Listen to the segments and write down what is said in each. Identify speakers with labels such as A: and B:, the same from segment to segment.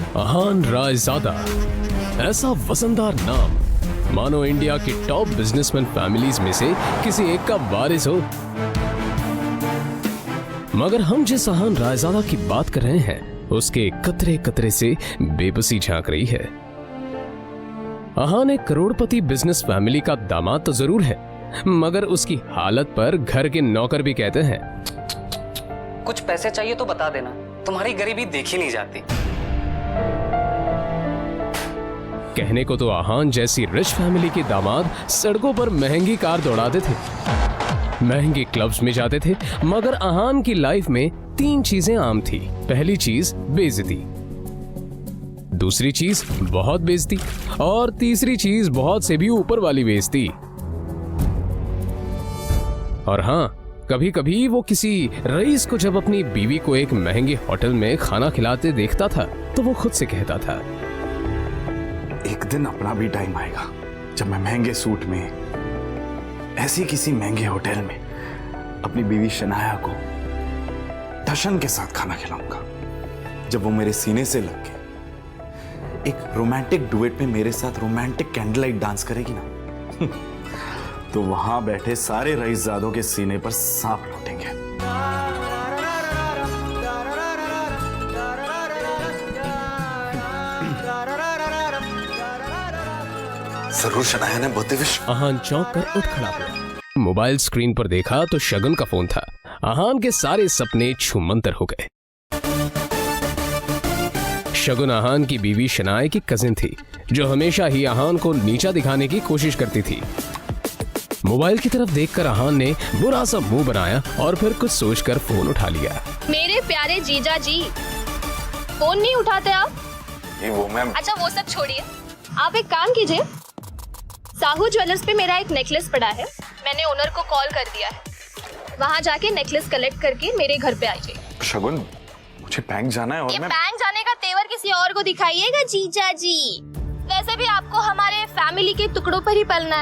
A: अहान रायजादा, ऐसा वजनदार नाम मानो इंडिया की टॉप बिजनेसमैन फैमिलीज में से किसी एक का वारिस हो। मगर हम जिस अहान रायजादा की बात कर रहे हैं उसके कतरे कतरे से बेबसी झांक रही है। अहान एक करोड़पति बिजनेस फैमिली का दामाद तो जरूर है, मगर उसकी हालत पर घर के नौकर भी कहते हैं,
B: कुछ पैसे चाहिए तो बता देना, तुम्हारी गरीबी देखी नहीं जाती।
A: कहने को तो अहान जैसी रिच फैमिली के दामाद सड़कों पर महंगी कार दौड़ाते थे, महंगे क्लब्स में जाते थे, मगर अहान की लाइफ में 3 चीजें आम थी। पहली चीज बेइज्जती, दूसरी चीज बहुत बेइज्जती और तीसरी चीज बहुत से भी ऊपर वाली बेइज्जती। और हाँ, कभी कभी वो किसी रईस को जब अपनी बीवी को एक महंगे होटल में खाना खिलाते देखता था तो वो खुद से कहता था,
C: एक दिन अपना भी टाइम आएगा जब मैं महंगे सूट में ऐसी किसी महंगे होटल में अपनी बीवी शनाया को दर्शन के साथ खाना खिलाऊंगा। जब वो मेरे सीने से लग के एक रोमांटिक डुएट में मेरे साथ रोमांटिक कैंडल लाइट डांस करेगी ना तो वहां बैठे सारे रईसजादों के सीने पर सांप लौटेंगे। जरूर शनाया ने बुद्धि विश।
A: अहान चौंक कर उठ खड़ा हुआ। मोबाइल स्क्रीन पर देखा तो शगुन का फोन था। अहान के सारे सपने छूमंतर हो गए। शगुन अहान की बीवी शनाया की कजिन थी, जो हमेशा ही अहान को नीचा दिखाने की कोशिश करती थी। मोबाइल की तरफ देखकर अहान ने बुरा सा मुंह बनाया और फिर कुछ सोचकर फोन उठा लिया।
D: मेरे प्यारे जीजा जी, फोन नहीं उठाते आप?
C: ये वो मैम।
D: अच्छा वो सब छोड़िए, आप एक काम कीजिए, साहू ज्वेलर्स पे मेरा एक नेकलेस पड़ा है, मैंने ओनर को कॉल कर दिया है, वहाँ जाके नेकलेस कलेक्ट करके मेरे घर पे आ जाइए।
C: शगुन, मुझे बैंक जाना है और
D: ये
C: मैं
D: बैंक जाने का तेवर किसी और को दिखाइएगा जीजा जी। वैसे भी आपको हमारे फैमिली के टुकड़ों पर ही पलना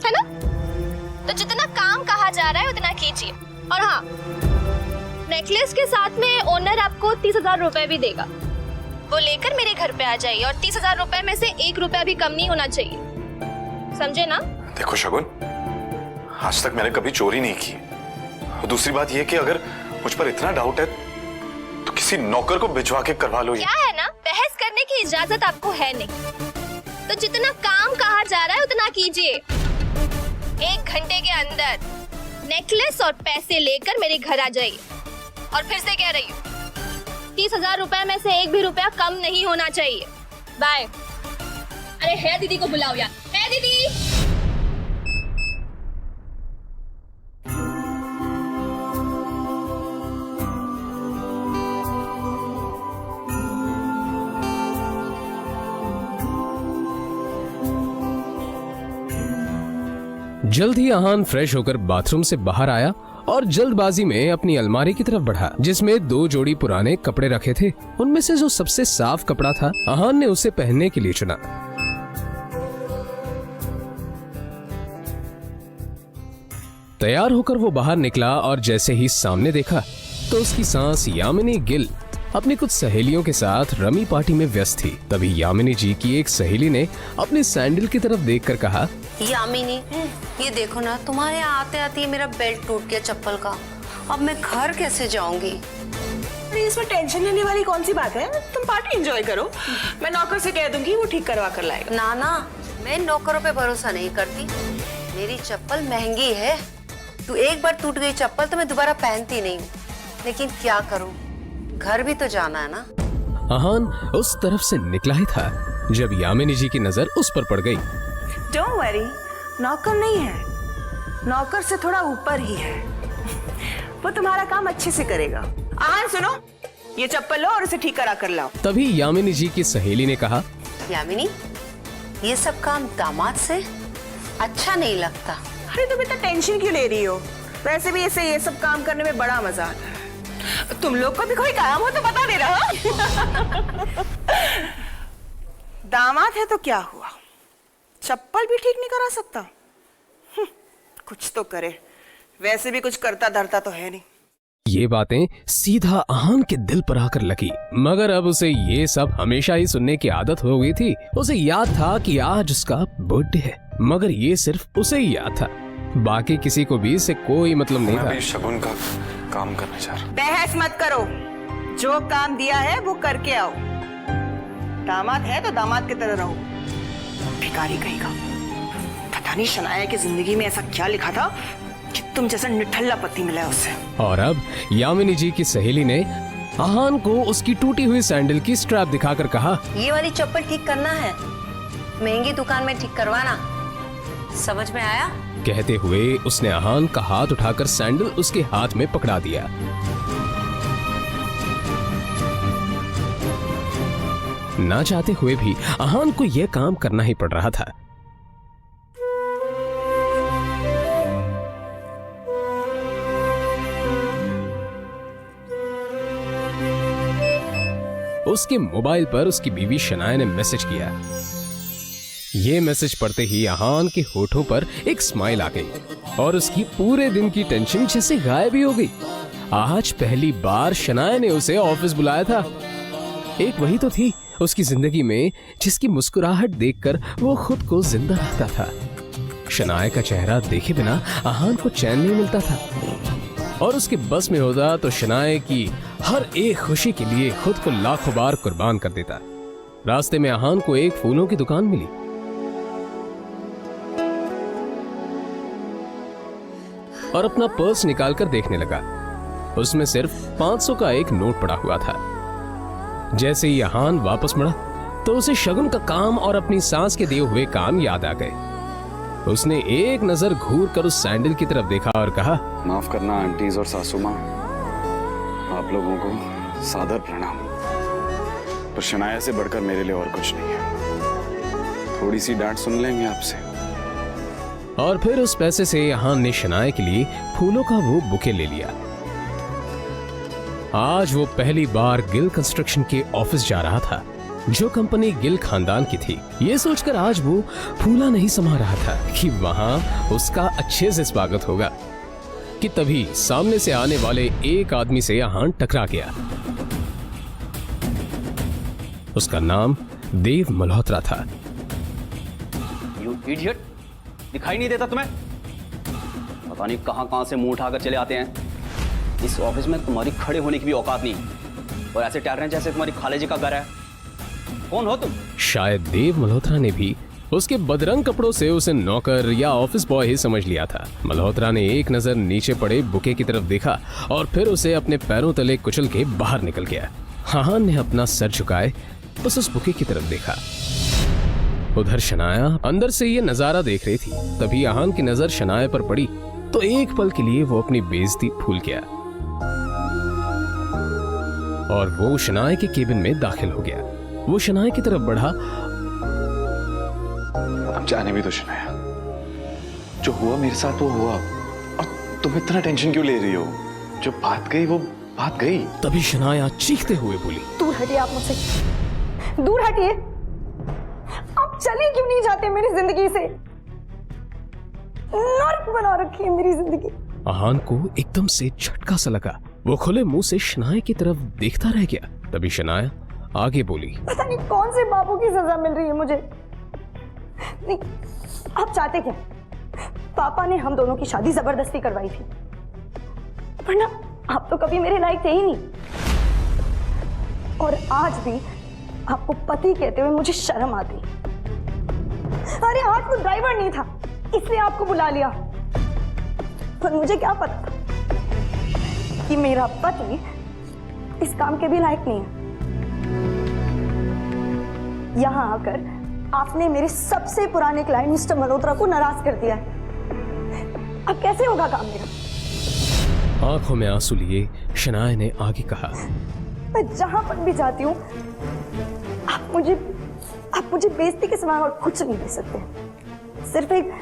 D: है ना? तो जितना काम कहा जा रहा है उतना कीजिए। और हाँ, नेकलेस के साथ में ओनर आपको 30,000 रुपए भी देगा, वो लेकर मेरे घर पे आ जाइए और 30,000 रुपए में से 1 रुपया भी कम नहीं होना चाहिए, समझे ना?
C: देखो शगुन, आज तक मैंने कभी चोरी नहीं की। और दूसरी बात यह कि अगर मुझ पर इतना डाउट है तो किसी नौकर को भिजवा के करवा लो।
D: क्या है ना, बहस करने की इजाजत आपको है नहीं, तो जितना काम कहा जा रहा है उतना कीजिए। 1 घंटे के अंदर नेकलेस और पैसे लेकर मेरे घर आ जाइए। और फिर से कह रही हूँ, 30,000 रुपए में से 1 भी रुपया कम नहीं होना चाहिए। बाय। अरे है दीदी को बुलाओ यार, है दीदी।
A: जल्द ही अहान फ्रेश होकर बाथरूम से बाहर आया और जल्दबाजी में अपनी अलमारी की तरफ बढ़ा, जिसमें 2 जोड़ी पुराने कपड़े रखे थे। उनमें से जो सबसे साफ कपड़ा था, अहान ने उसे पहनने के लिए चुना। तैयार होकर वो बाहर निकला और जैसे ही सामने देखा तो उसकी सांस यामिनी गिल अपनी कुछ सहेलियों के साथ रमी पार्टी में व्यस्त थी। तभी यामिनी जी की एक सहेली ने अपने सैंडल की तरफ देखकर कहा,
E: यामिनी, ये देखो ना, तुम्हारे यहाँ आते आते मेरा बेल्ट टूट गया चप्पल का, अब मैं घर कैसे जाऊंगी?
F: अरे इसमें टेंशन लेने वाली कौन सी बात है, तुम पार्टी एंजॉय करो, मैं नौकर से कह दूंगी, वो ठीक करवा कर लाएगा।
E: ना ना, मैं नौकरों पे भरोसा नहीं करती, मेरी चप्पल महंगी है, तू एक बार टूट गई चप्पल तो मैं दोबारा पहनती नहीं हूँ, लेकिन क्या करूँ, घर भी तो जाना है ना।
A: अहान उस तरफ से निकला ही था जब यामिनी जी की नजर उस पर पड़ गई।
F: डोंट वरी, नौकर नहीं है, नौकर से थोड़ा ऊपर ही है, वो तुम्हारा काम अच्छे से करेगा। आहान सुनो, ये चप्पल लो और उसे ठीक करा कर लाओ।
A: तभी यामिनी जी की सहेली ने कहा,
E: यामिनी, ये सब काम दामाद से अच्छा नहीं लगता।
F: अरे तुम इतना टेंशन क्यों ले रही हो, वैसे भी ऐसे ये सब काम करने में बड़ा मजा आता है। तुम लोग को भी कोई काम हो तो बता दे रहा। दामाद है तो क्या हुआ, चप्पल भी ठीक नहीं करा सकता, कुछ तो करे, वैसे भी कुछ करता धरता तो है नहीं।
A: ये बातें सीधा आहान के दिल पर आकर लगी, मगर अब उसे ये सब हमेशा ही सुनने की आदत हो गई थी। उसे याद था कि आज उसका बर्थडे है, मगर ये सिर्फ उसे ही याद था, बाकी किसी को भी इससे कोई मतलब नहीं
C: मैं
A: था।
C: भी शगुन का काम करना चाह रहा हूँ।
F: बहस मत करो, जो काम दिया है वो करके आओ। दामाद है तो दामाद की तरह रहो। भिखारी कहेगा, पता नहीं शनाया की जिंदगी में ऐसा क्या लिखा था कि तुम जैसा निठल्ला पति मिला है उससे।
A: और अब यामिनी जी की सहेली ने आहान को उसकी टूटी हुई सैंडल की स्ट्रैप दिखाकर कहा,
E: ये वाली चप्पल ठीक करना है, महंगी दुकान में ठीक करवाना। समझ में आया?
A: कहते हुए उसने आहान का हाथ उठाकर सैंडल उसके हाथ में पकड़ा दिया। ना चाहते हुए भी आहान को यह काम करना ही पड़ रहा था। उसके मोबाइल पर उसकी बीवी शनाया ने मैसेज किया। ये मैसेज पढ़ते ही आहान के होठों पर एक स्माइल आ गई और उसकी पूरे दिन की टेंशन जैसे गायब ही हो गई। आज पहली बार शनाया ने उसे ऑफिस बुलाया था। एक वही तो थी उसकी जिंदगी में जिसकी मुस्कुराहट देखकर वो खुद को जिंदा रखता था। शनाया का चेहरा देखे बिना आहान को चैन नहीं मिलता था, और उसके बस में होता तो शनाया की हर एक खुशी के लिए खुद को लाखों बार कुर्बान कर देता। रास्ते में आहान को एक फूलों की दुकान मिली और अपना पर्स निकालकर देखने लगा। उसमें सिर्फ 500 का एक नोट पड़ा हुआ था। जैसे ही आहान वापस मुड़ा तो उसे शगुन का काम और अपनी सास के दिए हुए काम याद आ गए। उसने एक नजर घूर कर उस सैंडल की तरफ देखा और कहा,
C: माफ करना आंटीज और सासू माँ, आप लोगों को सादर प्रणाम। पर शनाया से बढ़कर मेरे लिए और कुछ नहीं है। थोड़ी सी डांट सुन लेंगे आपसे।
A: और फिर उस पैसे से आहान ने शनाया के लिए फूलों का वो बुके ले लिया। आज वो पहली बार गिल कंस्ट्रक्शन के ऑफिस जा रहा था, जो कंपनी गिल खानदान की थी। ये सोचकर आज वो फूला नहीं समा रहा था कि वहां उसका अच्छे से स्वागत होगा, कि तभी सामने से आने वाले एक आदमी से आहान टकरा गया। उसका नाम देव मल्होत्रा था।
G: यू इडियट, दिखाई नहीं देता तुम्हें? पता नहीं कहां से मुंह उठाकर चले आते हैं। इस ऑफिस में तुम्हारी खड़े होने की भी औकात नहीं, और ऐसे टहर रहे हैं जैसे तुम्हारी खाले जी का घर है। कौन हो तुम?
A: शायद देव मल्होत्रा ने भी उसके बदरंग कपड़ों से उसे नौकर या ऑफिस बॉय ही समझ लिया था। मल्होत्रा ने एक नजर नीचे पड़े बुके की तरफ देखा और फिर उसे अपने पैरों तले कुचल के बाहर निकल गया। आहान ने अपना सर झुकाए बस उस बुके की तरफ देखा। उधर शनाया अंदर से ये नजारा देख रही थी। तभी आहान की नजर शनाया पर पड़ी तो एक पल के लिए वो अपनी बेइज्जती भूल गया और वो शनाया के केबिन में दाखिल हो गया। वो शनाया की तरफ बढ़ा।
C: अब जाने भी तो शनाया, जो हुआ मेरे साथ वो हुआ, और तुम इतना टेंशन क्यों ले रही हो? जो बात गई वो बात गई।
A: तभी शनाया चीखते हुए बोली,
H: दूर हटिए आप मुझसे, दूर हटिए। आप चले क्यों नहीं जाते मेरी जिंदगी से? नर्क बना रखी है मेरी जिंदगी।
A: आहान को एकदम से झटका सा लगा। वो खुले मुंह से शनाया की तरफ देखता रह गया। तभी शनाया आगे बोली,
H: पता नहीं कौन से बाबू की सजा मिल रही है मुझे। नहीं, आप चाहते क्या? पापा ने हम दोनों की शादी जबरदस्ती करवाई थी, वरना आप तो कभी मेरे लायक थे ही नहीं। और आज भी आपको पति कहते हुए मुझे शर्म आती। अरे आज वो ड्राइवर नहीं था इसलिए आपको बुला लिया, पर मुझे क्या पता था कि मेरा पति इस काम के भी लायक नहीं है। यहां आकर आपने मेरे सबसे पुराने क्लाइंट मिस्टर मल्होत्रा को नाराज कर दिया है। अब कैसे होगा काम मेरा?
A: आंखों में आंसू लिए शनाया ने आगे कहा,
H: मैं जहां पर भी जाती हूँ आप मुझे बेइज्जती के सिवा और कुछ नहीं दे सकते। सिर्फ एक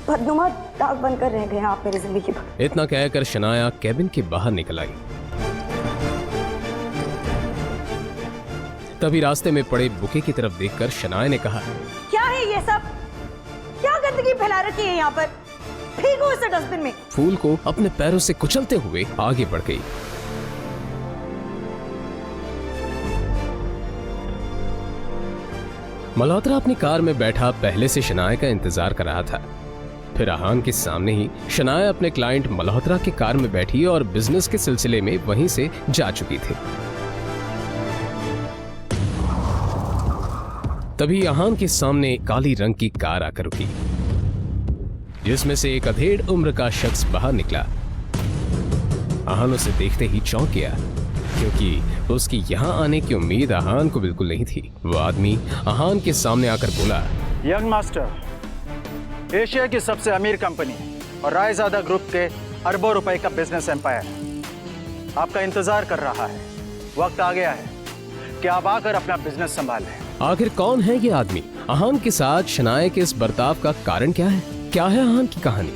H: बदनुमा दाग बनकर रह गए आप मेरी जिंदगी पर।
A: इतना कहकर शनाया केबिन के बाहर निकल आई। तभी रास्ते में पड़े बुके की तरफ देखकर शनाया ने कहा,
H: क्या है ये सब? क्या गंदगी फैला रखी है यहाँ पर? फेंको इसे डस्टबिन में।
A: फूल को अपने पैरों से कुचलते हुए आगे बढ़ गई। मल्होत्रा अपनी कार में बैठा पहले से शनाया का इंतजार कर रहा था। फिर आहान के सामने ही शनाया अपने क्लाइंट मल्होत्रा की कार में बैठी और बिजनेस के सिलसिले में वहीं से जा चुकी थी। तभी आहान के सामने काली रंग की कार आकर रुकी, जिसमें से एक अधेड़ उम्र का शख्स बाहर निकला। आहान उसे देखते ही चौंक गया, क्योंकि उसकी यहां आने की उम्मीद आहान को बिल्कुल नहीं थी। वो आदमी आहान के सामने आकर बोला,
I: यंग मास्टर, एशिया की सबसे अमीर कंपनी और रायजादा ग्रुप के अरबों रुपए का बिजनेस एम्पायर आपका इंतजार कर रहा है। वक्त आ गया है कि आप आकर अपना बिजनेस संभालें।
A: आखिर कौन है ये आदमी? आहान के साथ शनाया के इस बर्ताव का कारण क्या है? क्या है आहान की कहानी?